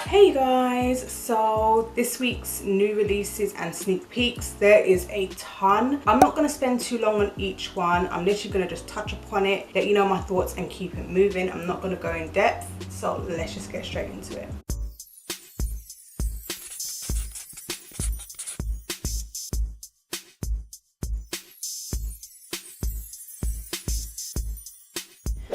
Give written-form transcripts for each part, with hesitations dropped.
Hey guys, so this week's new releases and sneak peeks, there is a ton. I'm not going to spend too long on each one. I'm literally going to just touch upon it, let you know my thoughts and keep it moving. I'm not going to go in depth, so let's just get straight into it.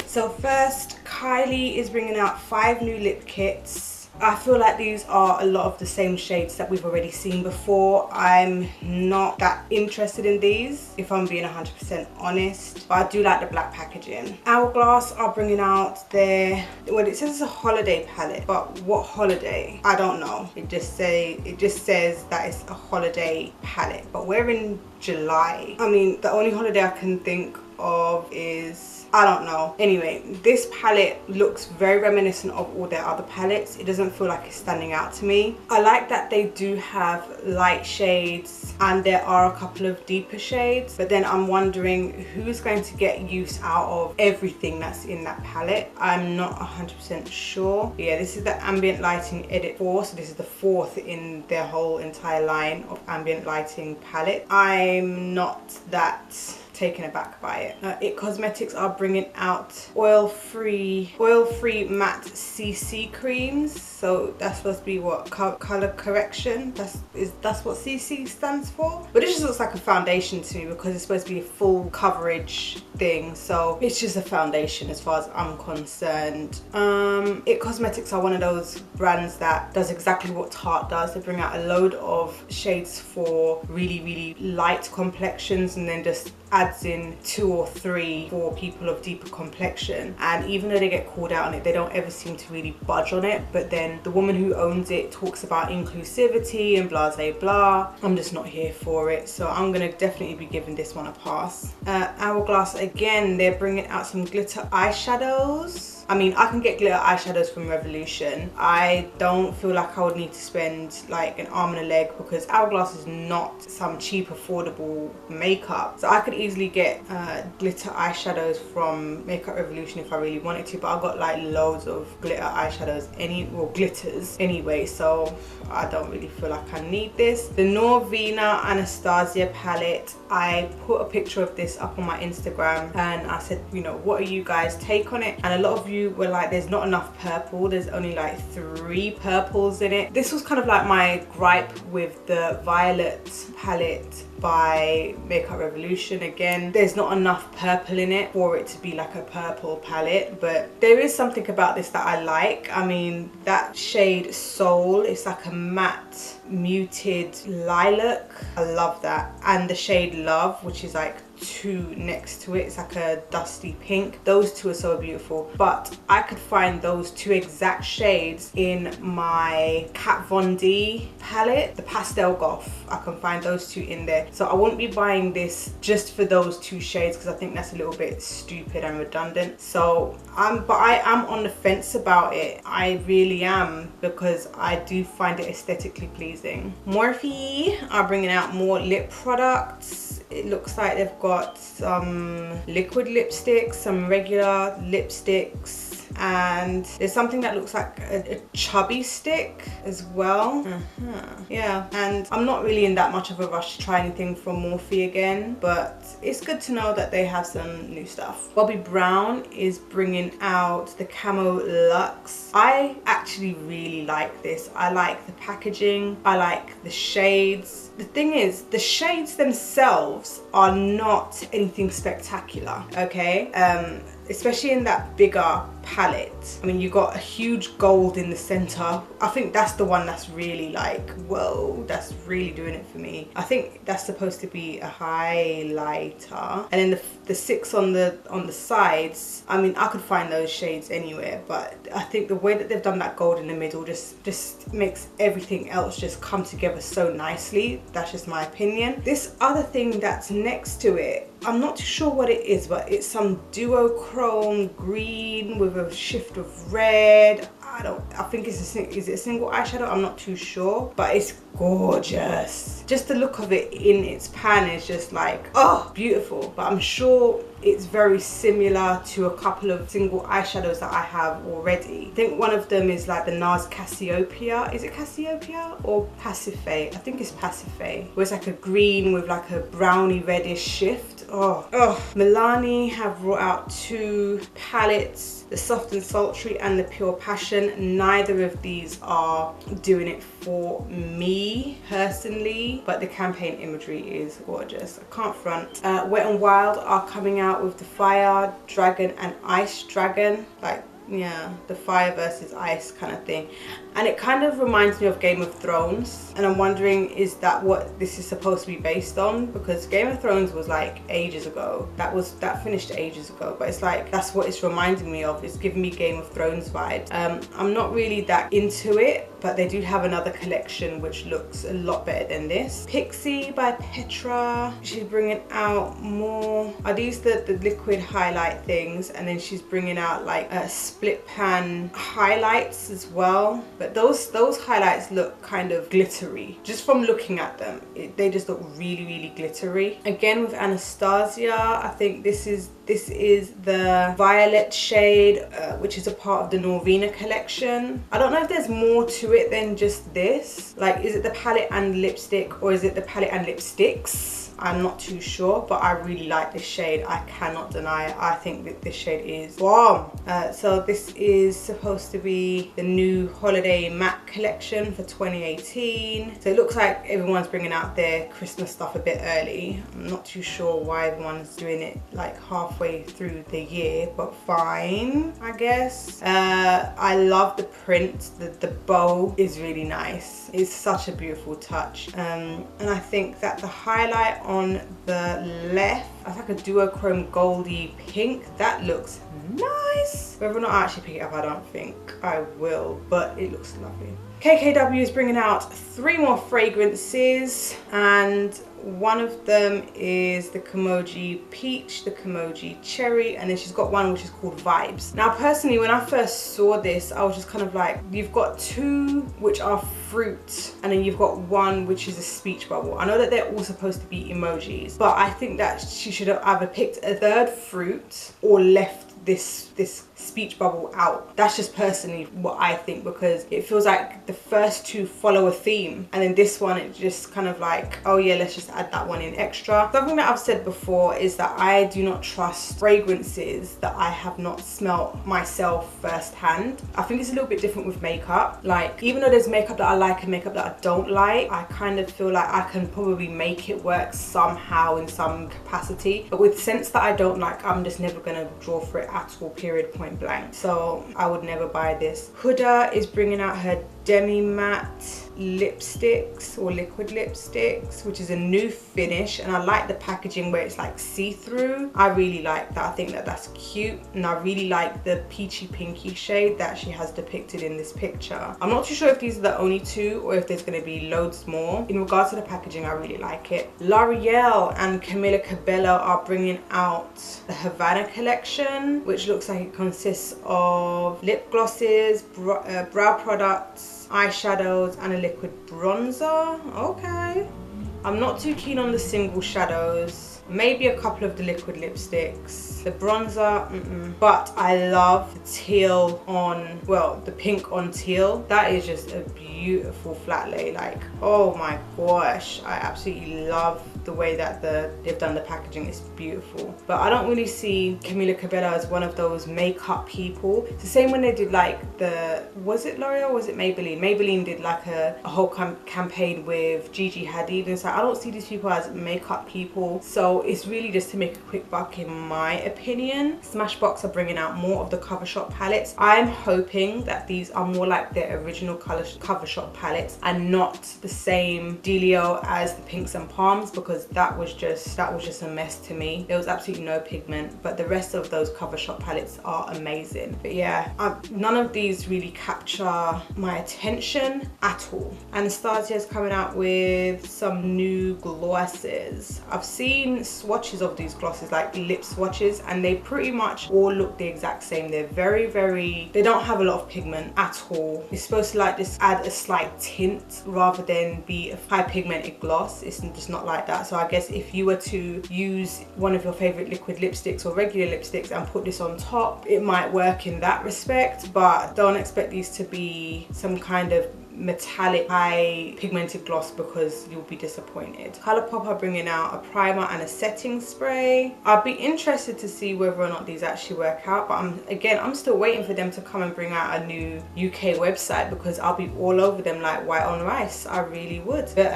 So first, Kylie is bringing out 5 new lip kits. I feel like these are a lot of the same shades that we've already seen before. I'm not that interested in these, if I'm being 100% honest, but I do like the black packaging. Hourglass are bringing out their, well, it says it's a holiday palette, but what holiday? I don't know. It just says that it's a holiday palette, but we're in July. I mean, the only holiday I can think of is, I don't know. Anyway, this palette looks very reminiscent of all their other palettes. It doesn't feel like it's standing out to me. I like that they do have light shades and there are a couple of deeper shades, but then I'm wondering who's going to get use out of everything that's in that palette. I'm not 100% sure. But yeah, this is the ambient lighting edit 4, so this is the 4th in their whole entire line of ambient lighting palette. I'm not that taken aback by it. It Cosmetics are bringing out oil-free matte CC creams. So that's supposed to be what, color correction? That's what CC stands for. But it just looks like a foundation to me because it's supposed to be a full coverage thing. So it's just a foundation as far as I'm concerned. It Cosmetics are one of those brands that does exactly what Tarte does. They bring out a load of shades for really light complexions and then just adds in 2 or 3 for people of deeper complexion, and even though they get called out on it, they don't ever seem to really budge on it. But then the woman who owns it talks about inclusivity and blah blah blah. I'm just not here for it, so I'm gonna definitely be giving this one a pass. Hourglass, again, they're bringing out some glitter eyeshadows. I mean, I can get glitter eyeshadows from Revolution. I don't feel like I would need to spend like an arm and a leg because Hourglass is not some cheap, affordable makeup. So I could easily get glitter eyeshadows from Makeup Revolution if I really wanted to, but I've got like loads of glitter eyeshadows, glitters anyway, so I don't really feel like I need this. The Norvina Anastasia palette, I put a picture of this up on my Instagram and I said, you know, what are you guys' take on it? And a lot of you were like, there's not enough purple, there's only like 3 purples in it. This was kind of like my gripe with the Violet palette by Makeup Revolution. Again, there's not enough purple in it for it to be like a purple palette, but there is something about this that I like. I mean, that shade Soul, it's like a matte muted lilac. I love that. And the shade Love, which is like 2 next to it, it's like a dusty pink. Those 2 are so beautiful, but I could find those 2 exact shades in my Kat Von D palette, the Pastel Goth. I can find those 2 in there, so I won't be buying this just for those 2 shades because I think that's a little bit stupid and redundant. So but I am on the fence about it. I really am, because I do find it aesthetically pleasing. Morphe are bringing out more lip products. It looks like they've got some liquid lipsticks, some regular lipsticks, and there's something that looks like a chubby stick as well. Yeah, and I'm not really in that much of a rush to try anything from Morphe again, but it's good to know that they have some new stuff. Bobbi Brown is bringing out the Camo Luxe. I actually really like this. I like the packaging, I like the shades. The thing is, the shades themselves are not anything spectacular, okay? Especially in that bigger palette. I mean, you got a huge gold in the center. I think that's the one that's really like, whoa, that's really doing it for me. I think that's supposed to be a highlighter, and then the 6 on the sides, I mean, I could find those shades anywhere, but I think the way that they've done that gold in the middle just makes everything else just come together so nicely. That's just my opinion. This other thing that's next to it, I'm not too sure what it is, but it's some duochrome green with a shift of red. I think is it a single eyeshadow? I'm not too sure, but it's gorgeous. Just the look of it in its pan is just like, oh, beautiful. But I'm sure it's very similar to a couple of single eyeshadows that I have already. I think one of them is like the NARS Cassiopeia. Is it Cassiopeia or Pacifique? I think it's Pacifique, where it's like a green with like a browny reddish shift. Oh, Milani have brought out 2 palettes, the Soft and Sultry and the Pure Passion. Neither of these are doing it for me personally, but the campaign imagery is gorgeous. I can't front. Wet n Wild are coming out with the Fire Dragon and Ice Dragon, like, yeah, the fire versus ice kind of thing. And it kind of reminds me of Game of Thrones, and I'm wondering, is that what this is supposed to be based on? Because Game of Thrones was like ages ago. That finished ages ago, but it's like that's what it's reminding me of. It's giving me Game of Thrones vibes. I'm not really that into it, but they do have another collection which looks a lot better than this. Pixie by Petra, she's bringing out more. Are these the liquid highlight things? And then she's bringing out like a split pan highlights as well. But those highlights look kind of glittery. Just from looking at them, they just look really, really glittery. Again with Anastasia, I think this is the violet shade, which is a part of the Norvina collection. I don't know if there's more to it than just this. Like, is it the palette and lipstick, or is it the palette and lipsticks? I'm not too sure, but I really like this shade. I cannot deny it. I think that this shade is bomb. So this is supposed to be the new holiday matte collection for 2018. So it looks like everyone's bringing out their Christmas stuff a bit early. I'm not too sure why everyone's doing it like halfway through the year, but fine, I guess. I love the print. The bow is really nice. It's such a beautiful touch. And I think that the highlight on the left, it's like a duochrome goldy pink. That looks nice. Whether or not I actually pick it up, I don't think I will, but it looks lovely. KKW is bringing out 3 more fragrances, and one of them is the Kimoji Peach, the Kimoji Cherry, and then she's got one which is called Vibes. Now personally, when I first saw this, I was just kind of like, you've got 2 which are fruit, and then you've got 1 which is a speech bubble. I know that they're all supposed to be emojis, but I think that she should have either picked a 3rd fruit or left this speech bubble out. That's just personally what I think, because it feels like the first 2 follow a theme, and then this one, it just kind of like, oh yeah, let's just add that one in extra. Something that I've said before is that I do not trust fragrances that I have not smelt myself firsthand. I think it's a little bit different with makeup. Like, even though there's makeup that I like and makeup that I don't like, I kind of feel like I can probably make it work somehow in some capacity. But with scents that I don't like, I'm just never gonna draw for it at all, period, point blank. So I would never buy this. Huda is bringing out her demi matte lipsticks, or liquid lipsticks, which is a new finish, and I like the packaging where it's like see-through. I really like that. I think that that's cute, and I really like the peachy pinky shade that she has depicted in this picture. I'm not too sure if these are the only 2 or if there's going to be loads more. In regards to the packaging, I really like it. L'Oreal and Camila Cabello are bringing out the Havana collection, which looks like it consists of lip glosses, brow products, eyeshadows, and a liquid bronzer. Okay. I'm not too keen on the single shadows. Maybe a couple of the liquid lipsticks. The bronzer, but I love the teal on, well, the pink on teal. That is just a beautiful flat lay. Like, oh my gosh, I absolutely love the way that they've done the packaging. Is beautiful. But I don't really see Camila Cabello as one of those makeup people. It's the same when they did like was it L'Oreal, was it Maybelline? Maybelline did like a whole campaign with Gigi Hadid, and so I don't see these people as makeup people. So it's really just to make a quick buck, in my opinion. Smashbox are bringing out more of the CoverShop palettes. I'm hoping that these are more like their original CoverShop palettes and not the same dealio as the pinks and palms, because that was just a mess to me. There was absolutely no pigment, but the rest of those CoverShop palettes are amazing. But yeah, none of these really capture my attention at all. Anastasia is coming out with some new glosses. I've seen different swatches of these glosses, like lip swatches, and they pretty much all look the exact same. They're very, they don't have a lot of pigment at all. It's supposed to like just add a slight tint rather than be a high pigmented gloss. It's just not like that. So I guess if you were to use one of your favorite liquid lipsticks or regular lipsticks and put this on top, it might work in that respect, but don't expect these to be some kind of metallic high pigmented gloss because you'll be disappointed. Colourpop are bringing out a primer and a setting spray. I'll be interested to see whether or not these actually work out, but I'm still waiting for them to come and bring out a new UK website, because I'll be all over them like white on rice. I really would, but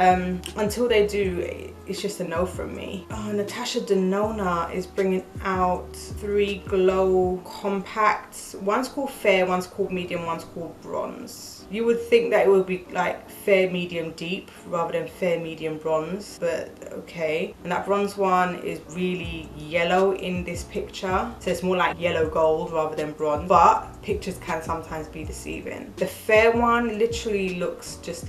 until they do, it's just a no from me. Oh, Natasha Denona is bringing out 3 glow compacts. One's called Fair, one's called Medium, one's called Bronze. You would think that it would be like fair, medium, deep rather than fair, medium, bronze, but okay. And that bronze one is really yellow in this picture, so it's more like yellow gold rather than bronze, but pictures can sometimes be deceiving. The fair one literally looks just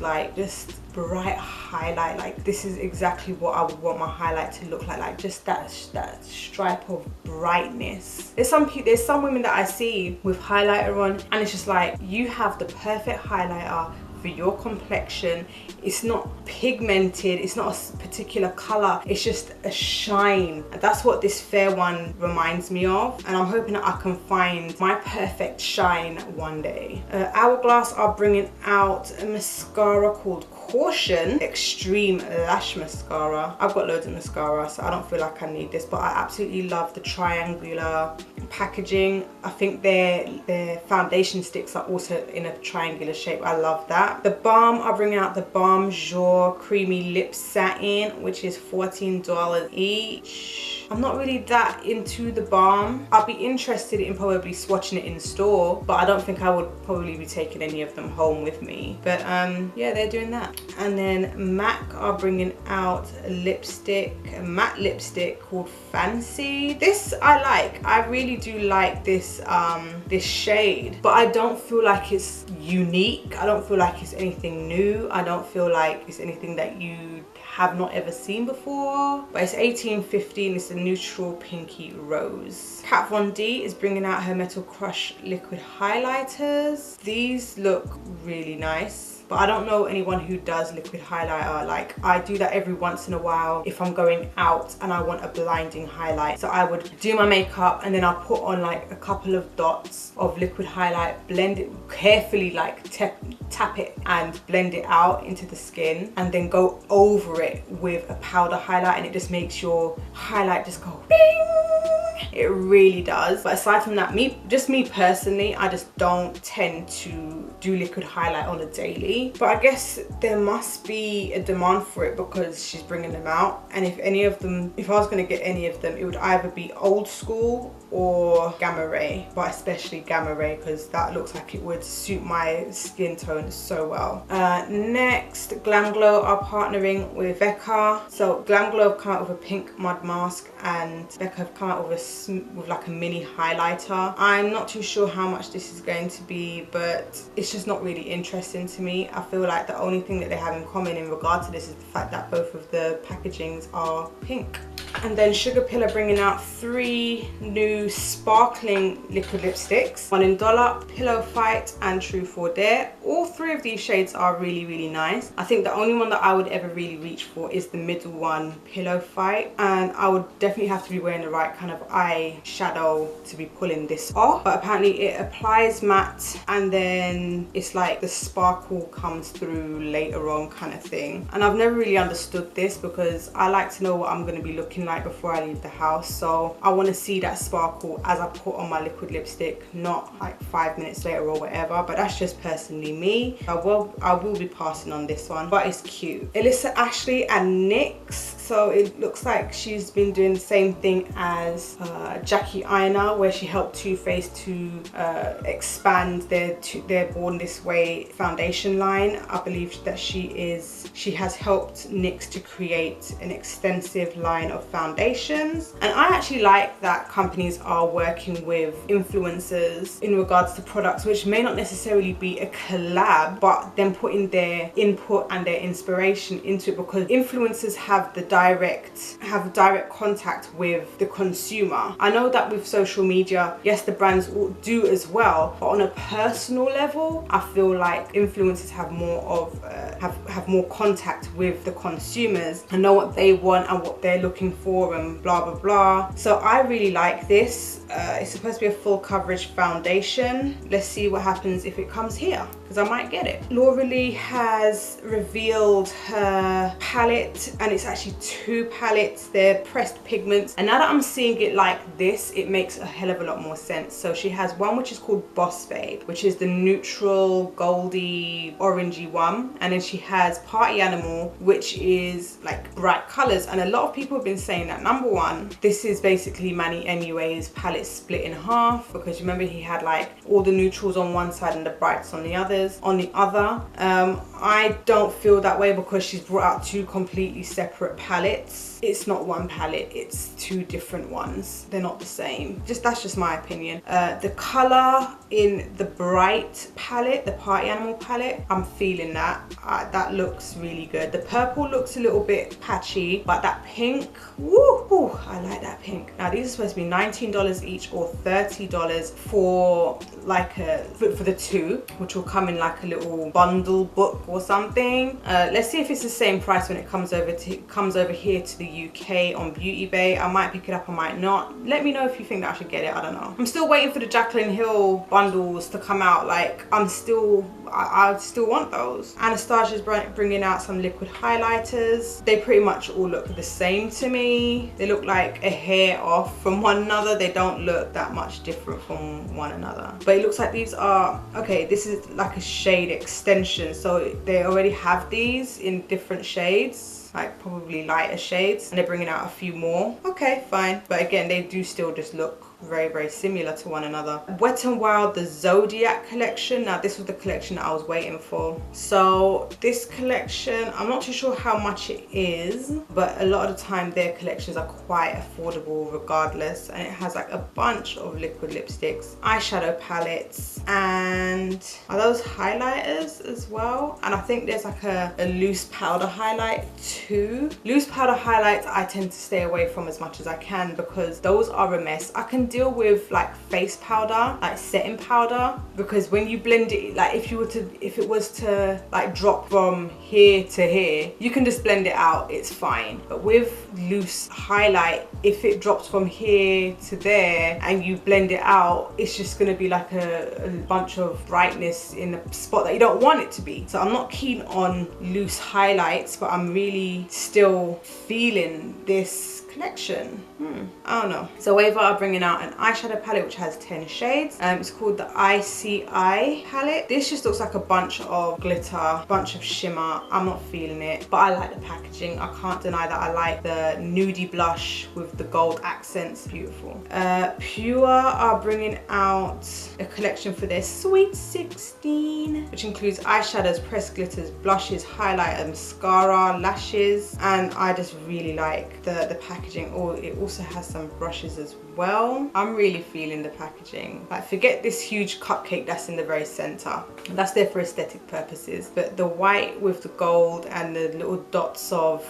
bright highlight. Like, this is exactly what I would want my highlight to look like just that stripe of brightness. There's some women that I see with highlighter on, and it's just like, you have the perfect highlighter for your complexion. It's not pigmented, it's not a particular color, it's just a shine, and that's what this fair one reminds me of, and I'm hoping that I can find my perfect shine one day. Hourglass are bringing out a mascara called Caution Extreme Lash Mascara. I've got loads of mascara, so I don't feel like I need this, but I absolutely love the triangular packaging. I think their foundation sticks are also in a triangular shape. I love that. The balm are bringing out the Balm Jour Creamy Lip Satin, which is $14 each. I'm not really that into the balm. I'll be interested in probably swatching it in store, but I don't think I would probably be taking any of them home with me. But yeah, they're doing that. And then MAC are bringing out a lipstick, a matte lipstick called Fancy. This I like. I really do like this this shade, but I don't feel like it's unique. I don't feel like it's anything new. I don't feel like it's anything that you have not ever seen before, but it's $18.15. It's a neutral pinky rose. Kat Von D is bringing out her Metal Crush liquid highlighters. These look really nice, but I don't know anyone who does liquid highlighter. Like, I do that every once in a while if I'm going out and I want a blinding highlight. So I would do my makeup and then I'll put on like a couple of dots of liquid highlight, blend it carefully, like tap it and blend it out into the skin, and then go over it with a powder highlight, and it just makes your highlight just go bing. It really does. But aside from that, just me personally, I just don't tend to do liquid highlight on a daily, but I guess there must be a demand for it because she's bringing them out. And if I was going to get any of them, it would either be Old School or Gamma Ray, but especially Gamma Ray, because that looks like it would suit my skin tone so well. Next, Glam Glow are partnering with Becca. So Glam Glow have come out with a pink mud mask, and Becca have come out with like a mini highlighter. I'm not too sure how much this is going to be, but it's just not really interesting to me. I feel like the only thing that they have in common in regard to this is the fact that both of the packagings are pink. And then Sugar Pill are bringing out 3 new sparkling liquid lipsticks, one in Dollar, Pillow Fight, and True for Dare. All 3 of these shades are really nice. I think the only one that I would ever really reach for is the middle one, Pillow Fight, and I would definitely have to be wearing the right kind of eyeshadow to be pulling this off. But apparently it applies matte, and then it's like the sparkle comes through later on kind of thing. And I've never really understood this because I like to know what I'm going to be looking like before I leave the house, so I want to see that sparkle as I put on my liquid lipstick, not like 5 minutes later or whatever. But that's just personally me. I will be passing on this one, but it's cute. Alyssa Ashley and NYX. So it looks like she's been doing the same thing as Jackie Aina, where she helped Too Faced to expand their Born This Way foundation line. I believe that she has helped NYX to create an extensive line of foundations. And I actually like that companies are working with influencers in regards to products which may not necessarily be a collab, but then putting their input and their inspiration into it, because influencers have the have direct contact with the consumer. I know that with social media, yes, the brands do as well, but on a personal level, I feel like influencers have more of have more contact with the consumers and know what they want and what they're looking for and blah blah blah. So I really like this. It's supposed to be a full coverage foundation. Let's see what happens if it comes here, because I might get it. Loreal has revealed her palette, and it's actually 2 palettes. They're pressed pigments, and now that I'm seeing it like this, it makes a hell of a lot more sense. So she has one which is called Boss Babe, which is the neutral goldy orangey one, and then she has Party Animal, which is like bright colors. And a lot of people have been saying that, number one, this is basically Manny Anyway's palette split in half, because remember he had like all the neutrals on one side and the brights on the other. I don't feel that way, because she's brought out 2 completely separate palettes. It's not one palette, it's 2 different ones. They're not the same. That's just my opinion. The color in the bright palette, the Party Animal palette, I'm feeling that. That looks really good. The purple looks a little bit patchy, but that pink, woo, I like that pink. Now these are supposed to be $19 each or $30 for like for the 2, which will come in like a little bundle book or something. Let's see if it's the same price when it comes over here to the UK on Beauty Bay. I might pick it up, I might not. Let me know if you think that I should get it. I don't know. I'm still waiting for the Jaclyn Hill bundles to come out. Like I still want those. Anastasia's bringing out some liquid highlighters. They pretty much all look the same to me. They look like a hair off from one another. They don't look that much different from one another. But it looks like these are, okay, this is like a shade extension. So they already have these in different shades, like probably lighter shades, and they're bringing out a few more. Okay, fine. But again, they do still just look very similar to one another. Wet n Wild, the Zodiac collection. Now this was the collection that I was waiting for. So this collection, I'm not too sure how much it is, but a lot of the time their collections are quite affordable regardless, and it has like a bunch of liquid lipsticks, eyeshadow palettes, and are those highlighters as well? And I think there's like a loose powder highlight too. Loose powder highlights I tend to stay away from as much as I can, because those are a mess. I can deal with like face powder, like setting powder, because when you blend it, like if it was to like drop from here to here, you can just blend it out, it's fine. But with loose highlight, if it drops from here to there and you blend it out, it's just gonna be like a bunch of brightness in a spot that you don't want it to be. So I'm not keen on loose highlights, but I'm really still feeling this collection. I don't know. So Wava are bringing out an eyeshadow palette which has 10 shades. It's called the ICI palette. This just looks like a bunch of glitter, bunch of shimmer. I'm not feeling it, but I like the packaging. I can't deny that I like the nudie blush with the gold accents. Beautiful. Pure are bringing out a collection for their Sweet 16, which includes eyeshadows, pressed glitters, blushes, highlighter, mascara, lashes, and I just really like the packaging. Oh, it also has some brushes as well. I'm really feeling the packaging. Like, forget this huge cupcake that's in the very center. That's there for aesthetic purposes, but the white with the gold and the little dots of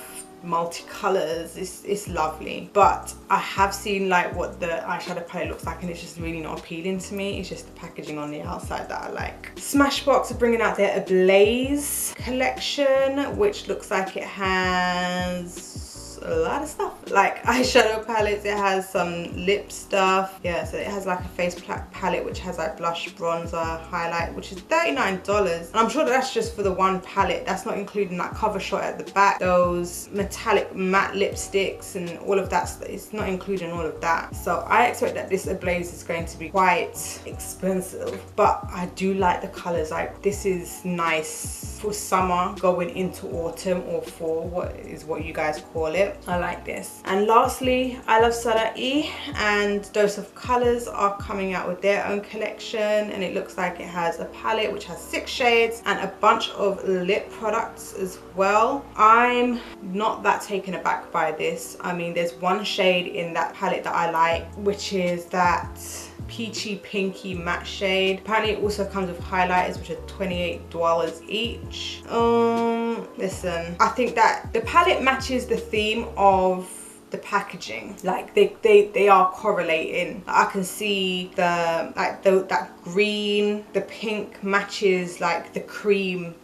multicolors, it's lovely. But I have seen like what the eyeshadow palette looks like, and it's just really not appealing to me. It's just the packaging on the outside that I like. Smashbox are bringing out their Ablaze collection, which looks like it has a lot of stuff, like eyeshadow palettes. It has some lip stuff. Yeah, so it has like a face palette which has like blush, bronzer, highlight, which is $39, and I'm sure that's just for the one palette. That's not including that cover shot at the back, those metallic matte lipsticks and all of that. It's not including all of that. So I expect that this Ablaze is going to be quite expensive, but I do like the colors. Like, this is nice for summer going into autumn, or fall, what you guys call it. I like this. And lastly, I Love Sarai and Dose of Colors are coming out with their own collection, and it looks like it has a palette which has 6 shades and a bunch of lip products as well. I'm not that taken aback by this. I mean, there's one shade in that palette that I like, which is that peachy pinky matte shade. Apparently it also comes with highlighters, which are $28 each. Listen, I think that the palette matches the theme of the packaging. Like they are correlating. I can see the that green, the pink matches like the cream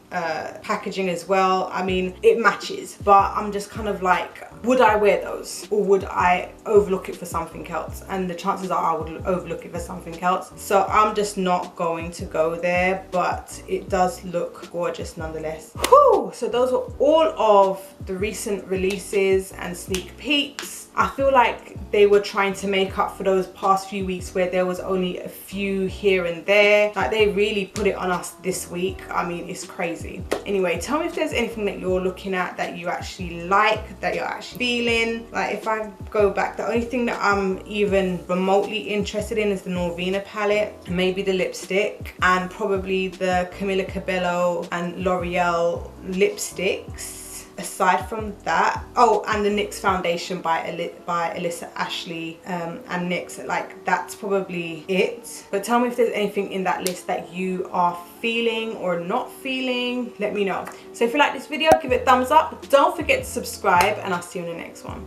packaging as well. I mean, it matches, but I'm just kind of like, would I wear those, or would I overlook it for something else? And the chances are I would overlook it for something else, so I'm just not going to go there, but it does look gorgeous nonetheless. Whew! So those were all of the recent releases and sneak peeks. I feel like they were trying to make up for those past few weeks where there was only a few here and there. Like, they really put it on us this week. I mean, it's crazy. Anyway, tell me if there's anything that you're looking at that you actually like, that you're actually feeling. Like, if I go back, the only thing that I'm even remotely interested in is the Norvina palette, maybe the lipstick, and probably the Camila Cabello and L'Oreal lipsticks. Aside from that, oh, and the NYX foundation by Alyssa Ashley and NYX. Like, that's probably it. But tell me if there's anything in that list that you are feeling or not feeling. Let me know. So if you like this video, give it a thumbs up. Don't forget to subscribe, and I'll see you in the next one.